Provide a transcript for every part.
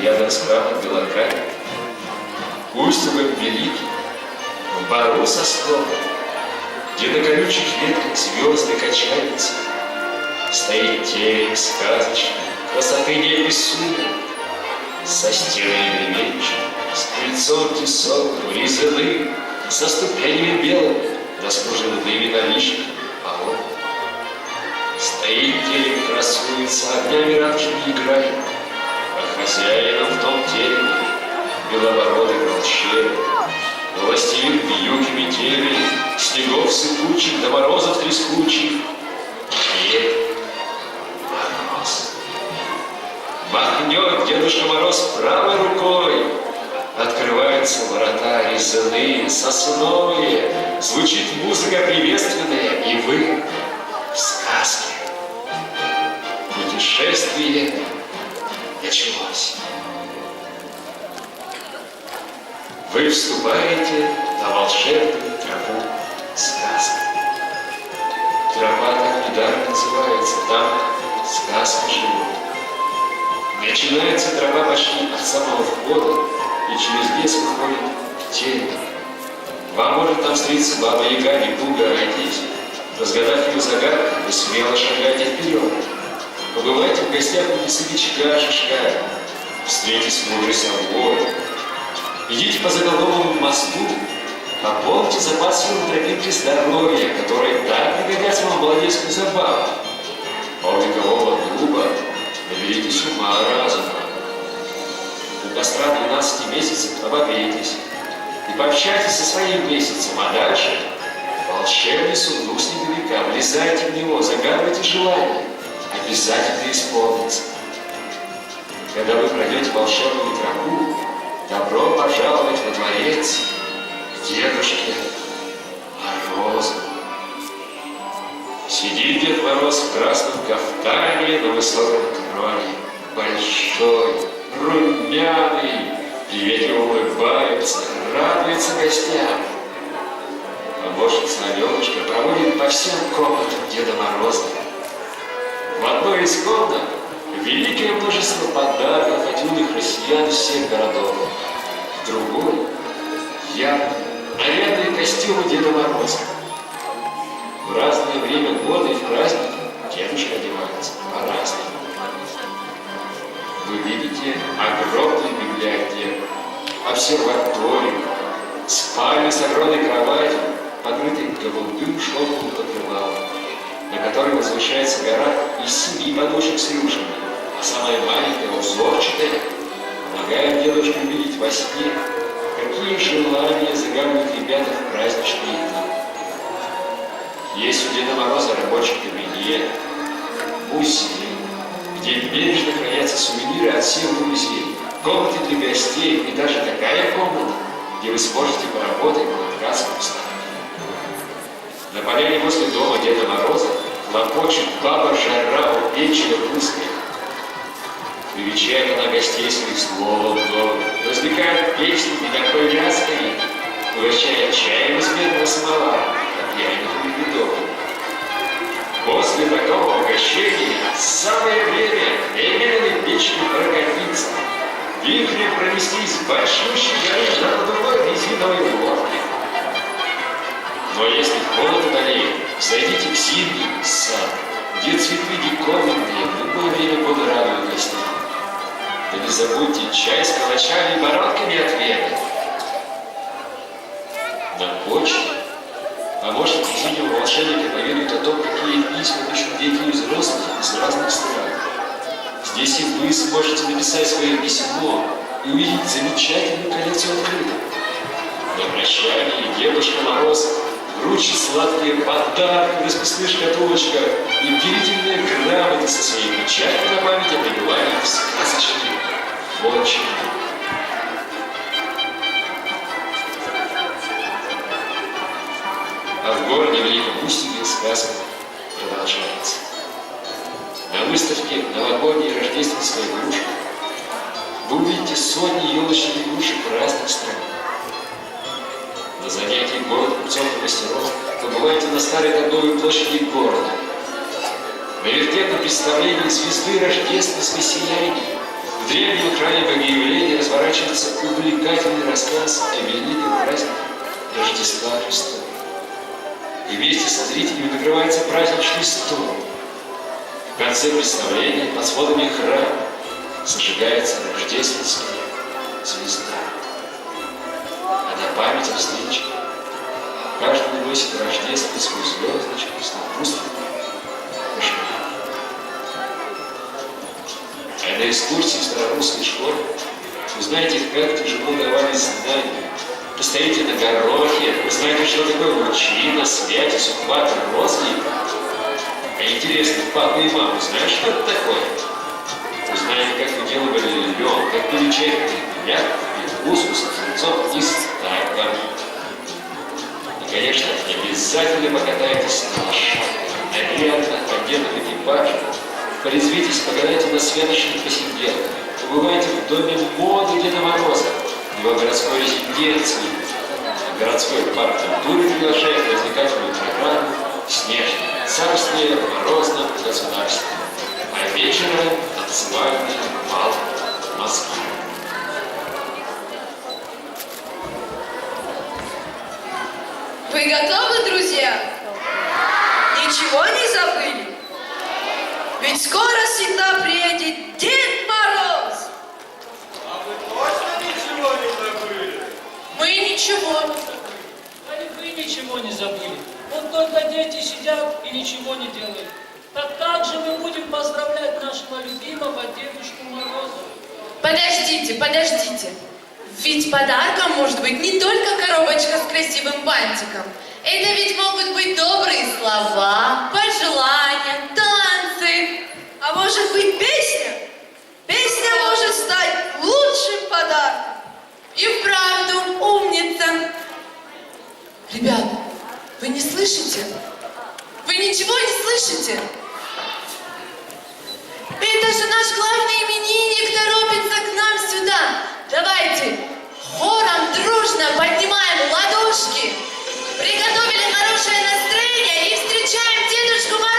рядом с храмом Белокаменным. Устьем великий, в бору сосновом, где на колючих ветках звезды качаются, стоит терем сказочный, красоты неописуемой, со стенами гремящими, с крыльцом тесовым, резаным, со ступенями белыми, заслуженными наличными полом. Стоит терем, красуется, огнями радужными играет, а хозяином в том тереме белобородый волчек, властелин вьюги метели, снегов сыпучих до морозов трескучих. Дед Мороз. Махнет Дедушка Мороз правой рукой, открываются ворота резаные, сосновые, звучит музыка приветственная, и вы в сказке. Путешествие началось. Вы вступаете на волшебную тропу сказки. Тропа так недаром называется, там сказка живет. Начинается тропа почти от самого входа и через лес выходит к терему. Вам может там встретиться Баба Яга, не пугайтесь. Разгадав ее загадку, вы смело шагайте вперед. Побывайте в гостях у лесовичка Шишка, встретитесь с мудрой совой. Идите по заколдованному мосту, пополните запас сил на тропинке здоровья, которые так пригодятся вам в молодецкую забаву. А у векового дуба наберитесь ума разума. У костра 12 месяцев побогрейтесь и пообщайтесь со своим месяцем, а дальше волшебный сундук снеговика, влезайте в него, загадывайте желания, обязательно исполнится. Когда вы пройдете волшебную тропу, добро пожаловать во дворец к Дедушке Морозу. Сидит Дед Мороз в красном кафтане на высоком троне, большой, румяный, приветливо улыбается, радуется гостям. Помощница Аленушка проводит по всем комнатам Деда Мороза. В одной из комнат великое множество подарков от юных россиян всех городов. В другой — яркие, нарядные костюмы Деда Мороза. В разное время года и в праздники дедушка одевается по-разному. Вы видите огромный библиотеку, обсерваторию, спальню с огромной кроватью, покрытой голубым шелковым покрывалом, на которой возвышается гора из 7 подушек с рюшами, а самая маленькая, узорчатая, помогает дедушке увидеть во сне, какие желания загадывают ребята в праздничные дни. Есть у Деда Мороза рабочий кабинет, музей, где бережно хранятся сувениры от всех друзей, комнаты для гостей и даже такая комната, где вы сможете поработать на ткацком станке. На поляне возле дома Деда Мороза хлопочет баба Жара у печи русской. Привечает она гостей своих словом дома, развлекает песнями и такой ляской, угощает чаем из медного самовара, а пряниками медовыми. После такого угощения самое время немедленно печки прокатиться, вихрем пронестись с большущей горы на надувной резиновой лодке. Но если холод одолеет, зайдите в зимний сад, где цветы диковинные в любое время года радуют гостей. Да не забудьте чай с калачами и бородками отведать. На почте помощник синего волшебника поведает о том, какие письма пишут дети и взрослые из разных стран. Здесь и вы сможете написать свое письмо и увидеть замечательную коллекцию открыток. На прощание Дедушка Мороз вручит сладкие подарки в расписных шкатулочках и удивительные грамоты со своей печатью на память о пребывании в сказочной волчьей. А в городе Великом Устюге сказка продолжается. На выставке новогодней и рождественской игрушек вы увидите сотни елочных игрушек разных стран. На занятии город купцов и мастеров побывайте на старой торговой площади города. На вертепном представлении звезды рождественской сияния В древнем храме Богоявления разворачивается увлекательный рассказ о великом празднике Рождества Христова. И вместе со зрителями накрывается праздничный стол. В конце представления под сводами храма зажигается рождественская звезда. А на память о встрече каждый носит рождественскую звездочку с напутствием пожеланий. А на экскурсии в старорусской школе узнаете, как тяжело давались знания. Постоите на горохе, узнаете, что такое лучина, святость, ухват, розги. А интересно, папа и мама знают, что это такое? Узнаете, как выделывали лёд, как пили чай и уксус с яйцом и стаком. И, конечно, обязательно покатайтесь на лошадках, нарядно одетых экипажах, порезвитесь, погадайте на святочных посиделках, побывайте в доме моды Деда Мороза, его городской резиденции. Городской парк культуры приглашает развлекательную программу «Снежное царствие в морозном государстве». А вечером танцевальный бал в Москве. Вы готовы, друзья? Ничего не забыли? Ведь скоро сюда приедет Дед Мороз. А вы точно ничего не забыли? Мы ничего. А и вы ничего не забыли. Вот только дети сидят и ничего не делают. Так как же мы будем поздравлять нашего любимого Дедушку Мороза? Подождите, подождите. Ведь подарком может быть не только коробочка с красивым бантиком. Это ведь могут быть добрые слова, пожелания, танцы. А может быть песня? Песня может стать лучшим подарком. И вправду умница. Ребята, вы не слышите? Вы ничего не слышите? Это же наш главный именинник торопится к нам сюда. Давайте хором дружно поднимаем ладошки, приготовили хорошее настроение и встречаем Дедушку Мороза!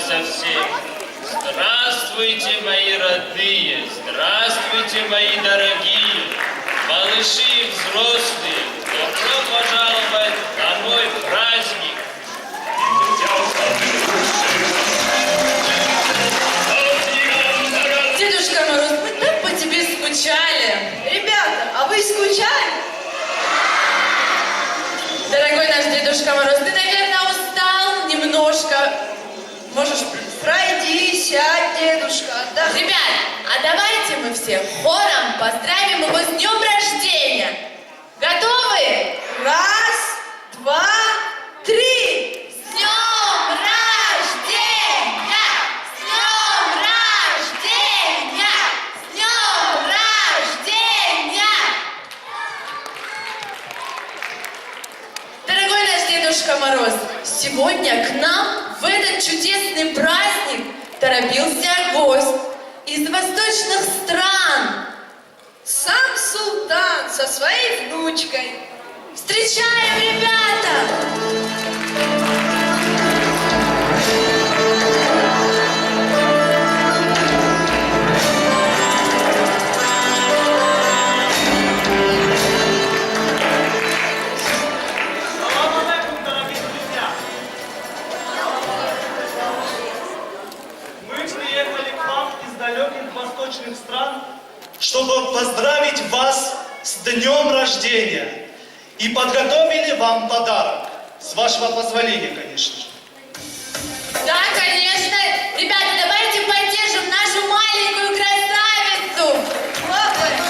Совсем. Здравствуйте, мои родные, здравствуйте, мои дорогие, малыши и взрослые, добро пожаловать на мой праздник. Дедушка Мороз, мы так по тебе скучали. Ребята, а вы скучали? Дорогой наш Дедушка Мороз, ты, наверное, устал немножко. Можешь пройди, сядь, дедушка, отдохни. Ребят, а давайте мы все хором поздравим его с днем рождения. Готовы? Раз, два, три. С днем рождения! С днем рождения! С днем рождения! Дорогой наш Дедушка Мороз, сегодня к нам в этот чудесный праздник торопился гость из восточных стран. Сам султан со своей внучкой. Встречаем, ребята! стран, чтобы поздравить вас с днем рождения. И подготовили вам подарок. С вашего позволения, конечно же. Да, конечно. Ребята, давайте поддержим нашу маленькую красавицу. Хлопаем.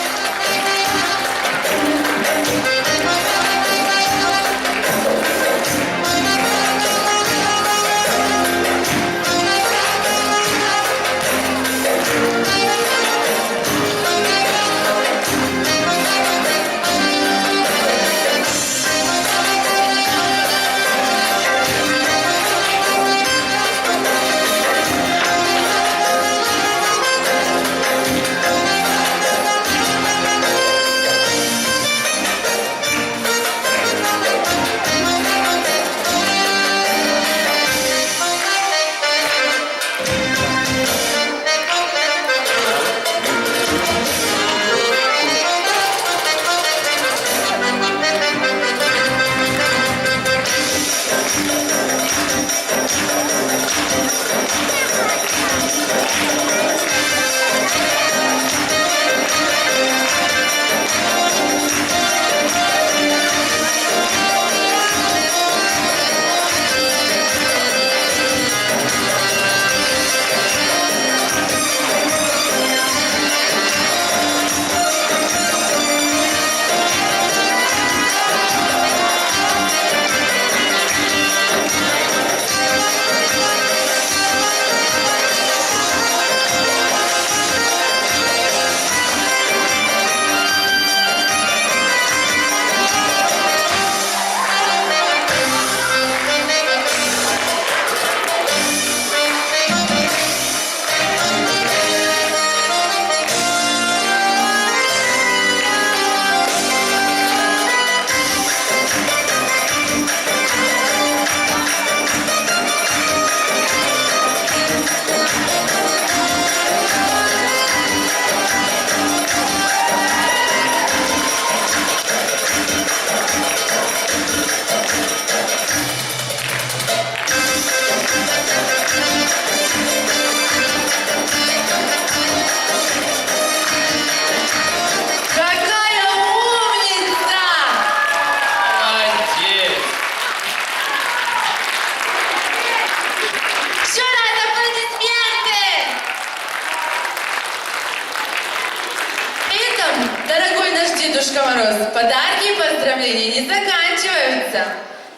Дедушка Мороз, подарки и поздравления не заканчиваются.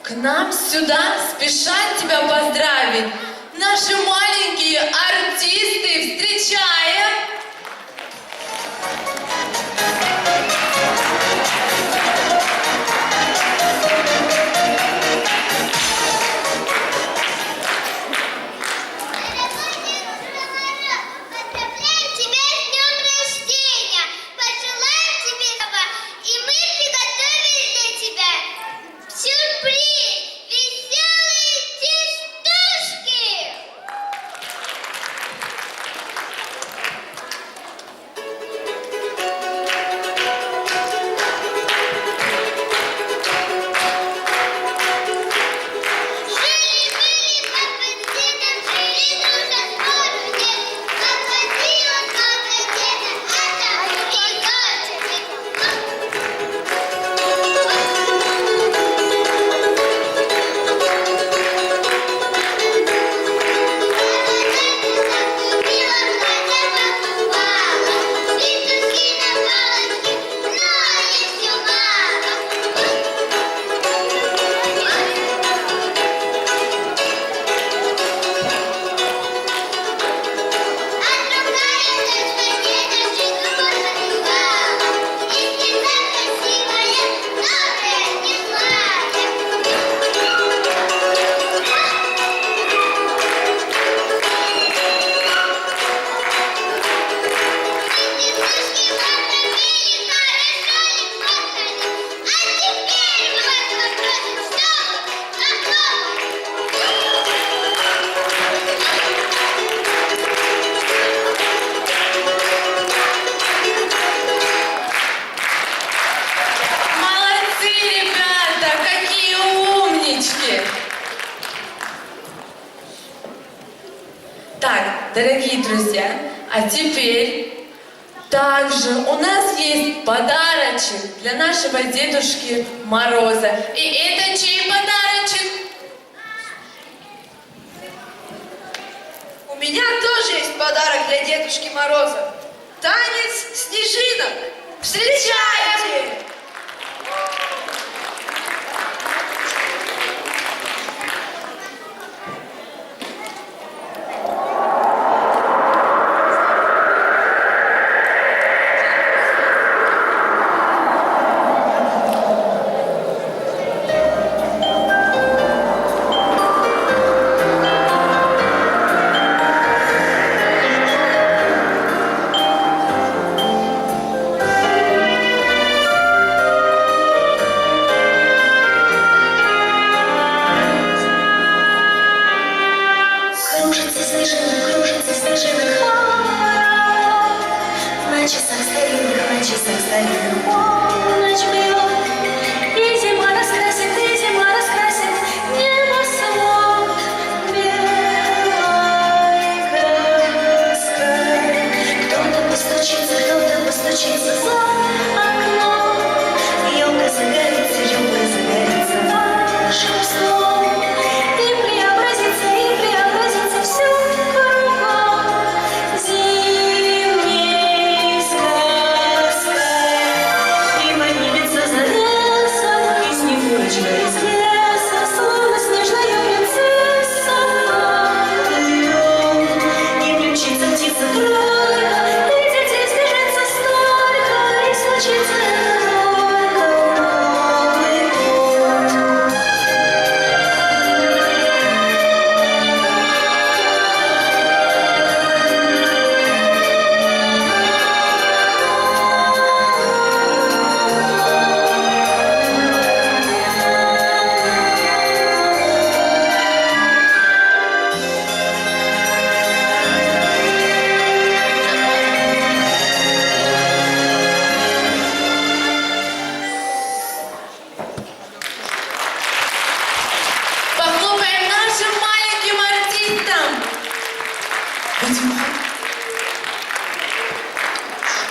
К нам сюда спешат тебя поздравить наши маленькие артисты. Встречаем! Дорогие друзья, а теперь также у нас есть подарочек для нашего Дедушки Мороза. И это чей подарочек? У меня тоже есть подарок для Дедушки Мороза. Танец снежинок. Встречайте!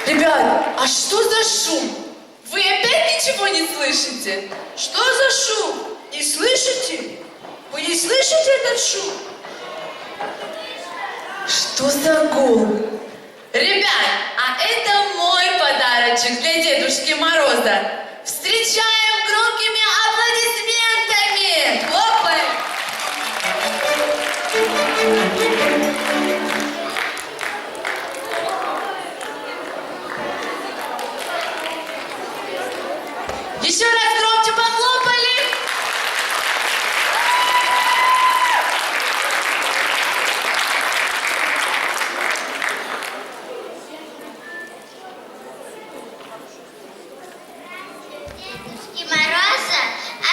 Ребят, а что за шум? Вы опять ничего не слышите? Что за шум? Не слышите? Вы не слышите этот шум? Что за гул? Ребят, а это мой подарочек для Дедушки Мороза. Встречаем громкими аплодисментами. Хлопаем. Еще раз громче похлопали. Дедушки Мороза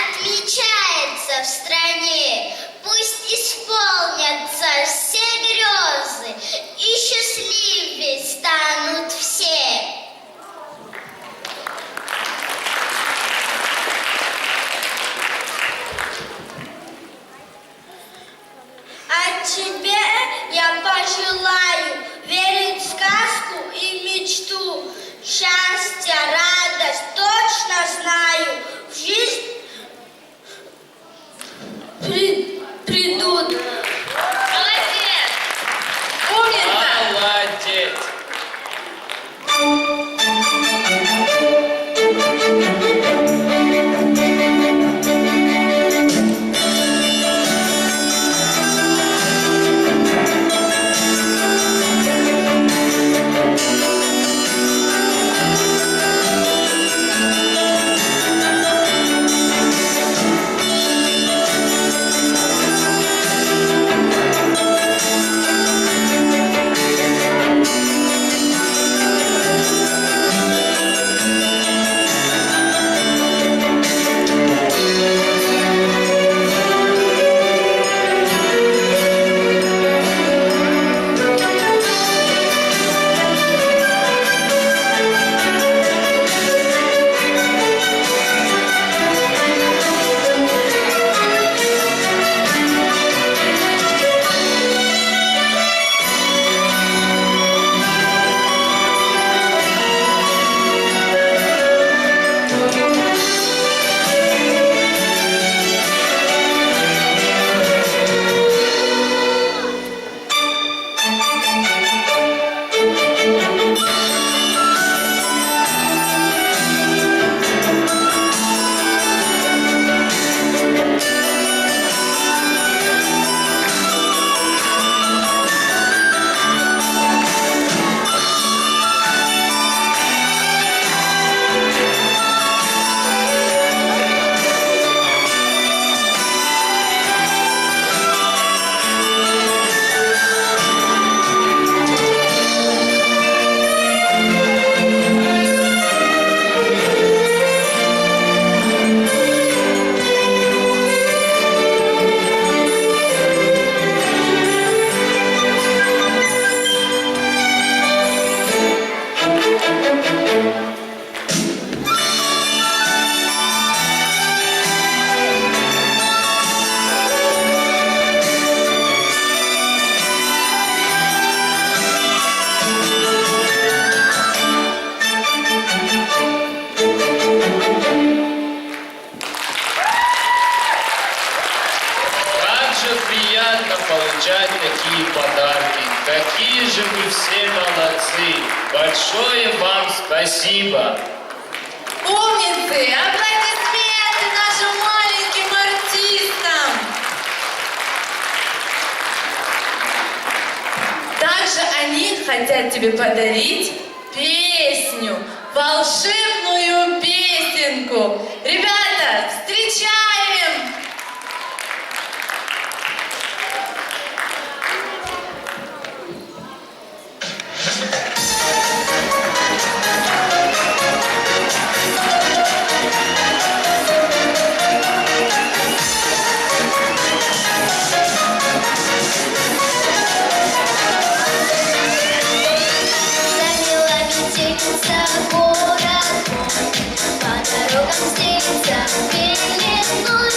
отмечается в стране. Пусть исполнятся все грезы, и счастливее станут все. А тебе я пожелаю верить в сказку и мечту. Счастье, радость, точно знаю, в жизнь придут. Молодец. Умница. Молодец. Получать такие подарки. Какие же вы все молодцы. Большое вам спасибо. Умницы. Аплодисменты нашим маленьким артистам. Также они хотят тебе подарить песню, волшебную песенку. Ребята, встречаем! Город, по дорогам встретиться пеленой.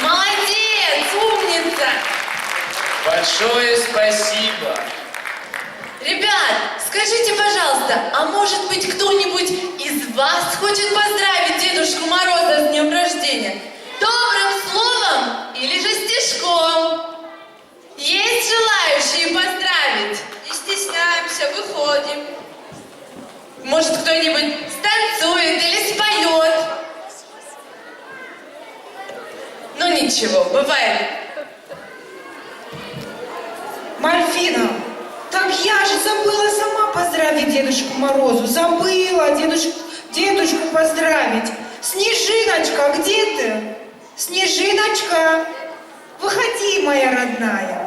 Молодец, умница! Большое спасибо. Ребят, скажите, пожалуйста, а может быть кто-нибудь из вас хочет поздравить Дедушку Мороза с днем рождения? Добрым словом или же стишком? Есть желающие поздравить? Не стесняемся, выходим. Может, кто-нибудь станцует или споет? Ну ничего, бывает. Мальфина, так я же забыла сама поздравить Дедушку Морозу. Забыла дедушку поздравить. Снежиночка, где ты? Снежиночка, выходи, моя родная.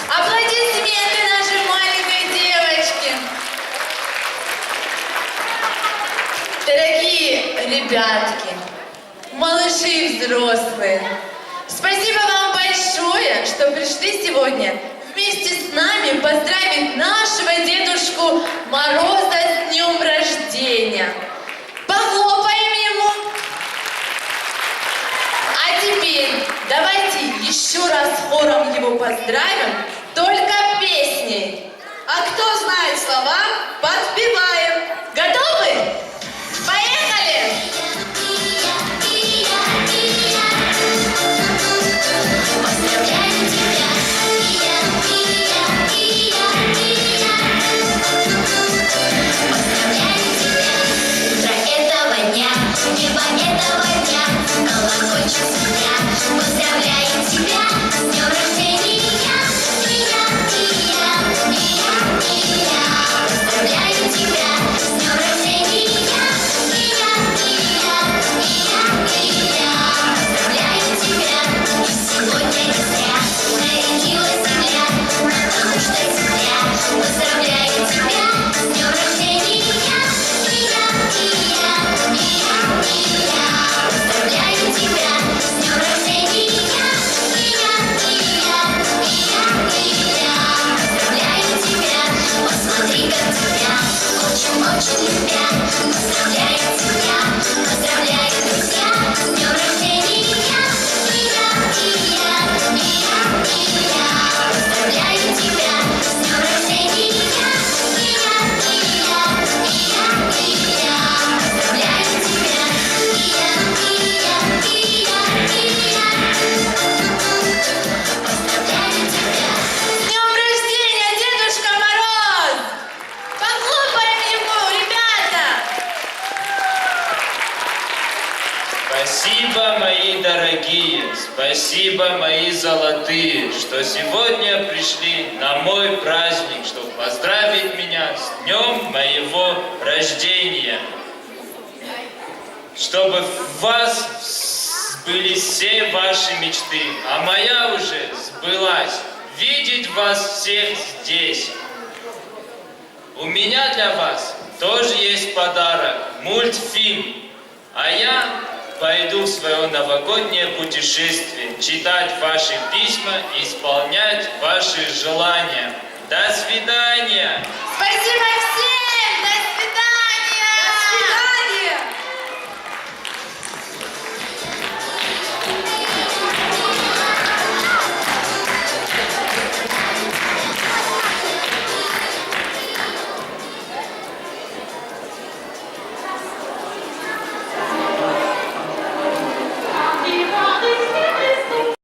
Аплодисменты нашей маленькой девочке. Дорогие ребятки, малыши и взрослые, спасибо вам большое, что пришли сегодня вместе с нами поздравить нашего Дедушку Мороза с днем рождения. Похлопаем ему. А теперь давайте еще раз хором его поздравим, только песней. слова подпеваем. Готовы? Поехали! Поздравляю тебя, утро этого дня, небо этого дня, колокольчик звоня. Поздравляю тебя с днем рождения, поздравляю тебя с днем рождения, поздравляю тебя, и сегодня не зря нарядилась земля, потому что земля. Поздравляю тебя с днем рождения, поздравляю тебя с днем рождения, поздравляю тебя, посмотри, как тебя очень-очень любя. Поздравляю тебя, поздравляю, друзья, с днем рождения, поздравляю тебя с днем рождения, поздравляю тебя, поздравляю тебя. С днем рождения, Дедушка Мороз! Похлопаем ему, ребята! Спасибо, мои дорогие, спасибо, мои золотые, что сегодня пришли на мой праздник, чтобы поздравить меня с днем моего рождения. Чтобы в вас были все ваши мечты, а моя уже сбылась. Видеть вас всех здесь. У меня для вас тоже есть подарок, мультфильм. А я пойду в свое новогоднее путешествие, читать ваши письма и исполнять ваши желания. До свидания!